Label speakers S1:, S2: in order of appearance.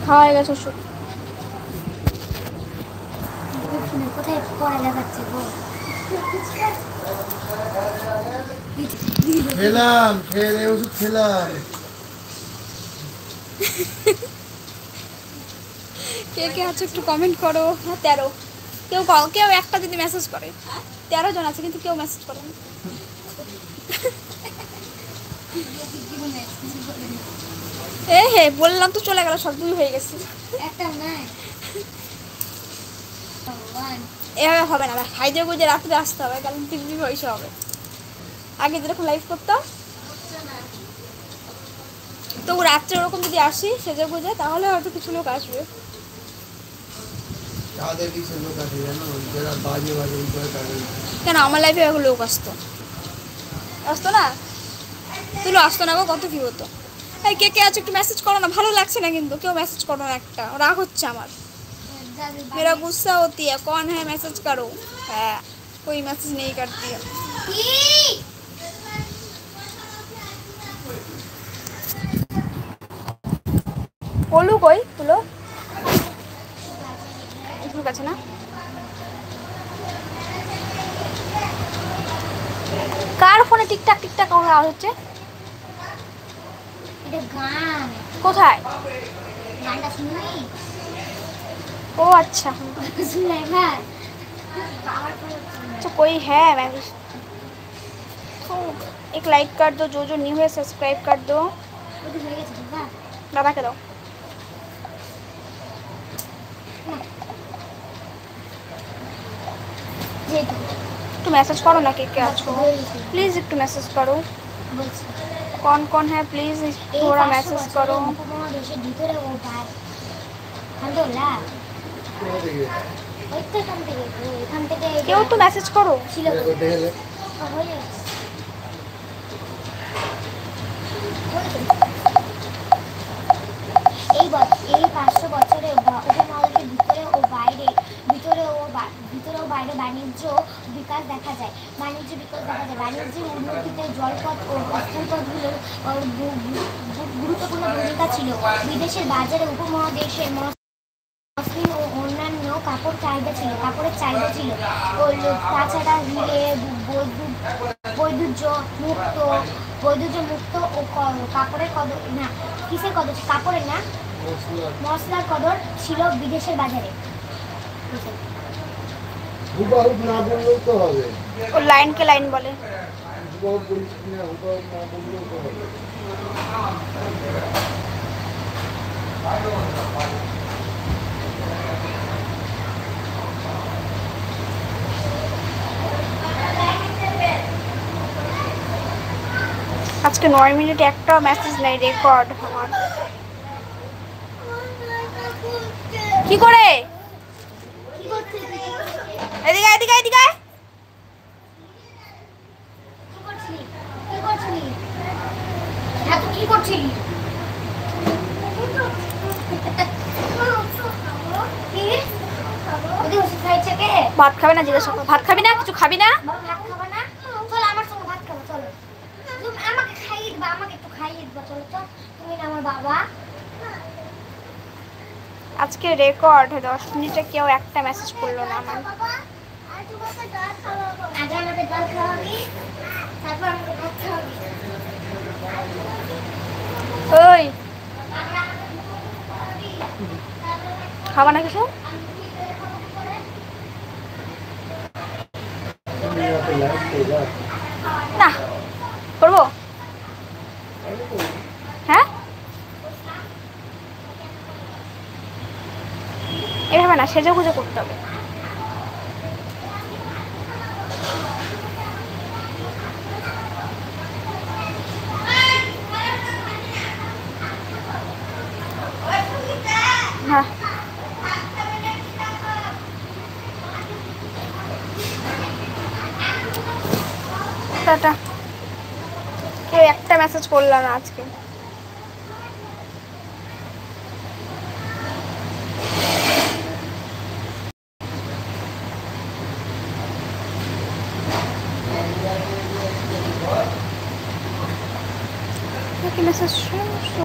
S1: খাওয়া হয়ে গেছে ওষুধ।
S2: কোথায় পড়ালেখা করছে গো?
S3: খেলাম, খেয়ে ওষুধ খেলাম।
S1: কে কে আছে একটু কমেন্ট করো। হ্যাঁ 13 কেউ একটা যদি মেসেজ করে। 13 জন আছে কিন্তু কেউ মেসেজ করে না। হে বললাম তো চলে গেল, সব 2 হয়ে গেছে।
S2: একটা নাই
S1: এভাবে হবে না, হাইদে গুজে রাত্রে আসতে হবে, কারণ 3 দিন হয়েছে হবে। আগে যেরকম লাইভ করতাম তো রাত্রে ওরকম যদি আসি সেজে গুজে, তাহলে হয়তো কিছু লোক আসবে। কেন আমার লাইফে এখন লোক আসতো না? তুলো আসতো না গো, কত কি হতো। এই কে কে আছে একটু মেসেজ করো না, ভালো লাগছে না কিন্তু কেউ মেসেজ করো না, একটা রাগ হচ্ছে আমার। मेरा गुस्सा होती है, कौन है मैसेज करो। है कोई मैसेज नहीं करती है। बोलू कोई बोलो ঠিক আছে না? কার ফোনে টিকটাক টিকটাক আওয়াজ হচ্ছে?
S2: এটা গান।
S1: কোথায়
S2: গানটা শুনলি?
S1: ओ अच्छा
S2: শুনলে এবার?
S1: तो कोई है मैं तो एक लाइक कर दो, जो न्यू है सब्सक्राइब कर दो।
S2: ওটা হয়ে গেছে বাবা।
S1: दादा के दो
S2: যেটা
S1: একটু মেসেজ করো না কে কে আছো, প্লিজ একটু মেসেজ করো।
S2: বলছি
S1: कौन कौन है प्लीज थोड़ा मैसेज करो।
S2: উপমহাদেশের ভিতরে ও বাইরে আন্দোলা ওই তো এখান থেকে
S1: কেউ তো মেসেজ করো।
S2: ছিল হয়ে গেছে। এই 500 বছরে উপমহাদেশের ভিতরে ও বাইরে বাণিজ্য বিকাশ দেখা যায়। বাণিজ্যের উন্নতিতে জলপথ ও স্থলপথগুলোর গুরুত্বপূর্ণ ভূমিকা ছিল। বিদেশের বাজারে উপমহাদেশের মসলিন ও অন্যান্য কাপড়ের চাহিদা ছিল। তাছাড়া হিরে, বৈদুর্য মুক্ত ও কাপড়ের কদর না, কিসের কদর? কাপড়ের না, মশলার কদর ছিল বিদেশের বাজারে।
S3: হুবাহুব না বললেও তো হবে।
S1: ও লাইন কে লাইন বলে।
S3: হুবাহুব বলিস না, হুবাহুব না বললেও তো হবে।
S1: আজকে 9 মিনিট একটা মেসেজ নাই, রেকর্ড আমার। কি করে এদিকে এদিকে এদিকে
S2: কি করছিলি?
S1: ভাত খাবে না জিজ্ঞাসা করো, ভাত খাবি না, কিছু খাবি না?
S2: ভাত খাবা না? চলো আমার সঙ্গে ভাত খাবো, চলো। তুমি আমাকে খাইয়ে দিবা, আমাকে একটু খাইয়ে দিবা, চলো তো। তুমি না আমার বাবা।
S1: আজকে রেকর্ড 10 মিনিটে কেউ একটা মেসেজ করলো না আমার।
S2: আগে আমাকে জল খাওয়াবি, তারপর আমাকে ভাত খাওয়াবি।
S1: ওই খাবা না কিছু? না করবো, হ্যাঁ এভাবে না, সেজে গুজে করতে হবে। হ্যাঁ টাটা। কেউ একটা মেসেজ করলাম না আজকে। মেসেজ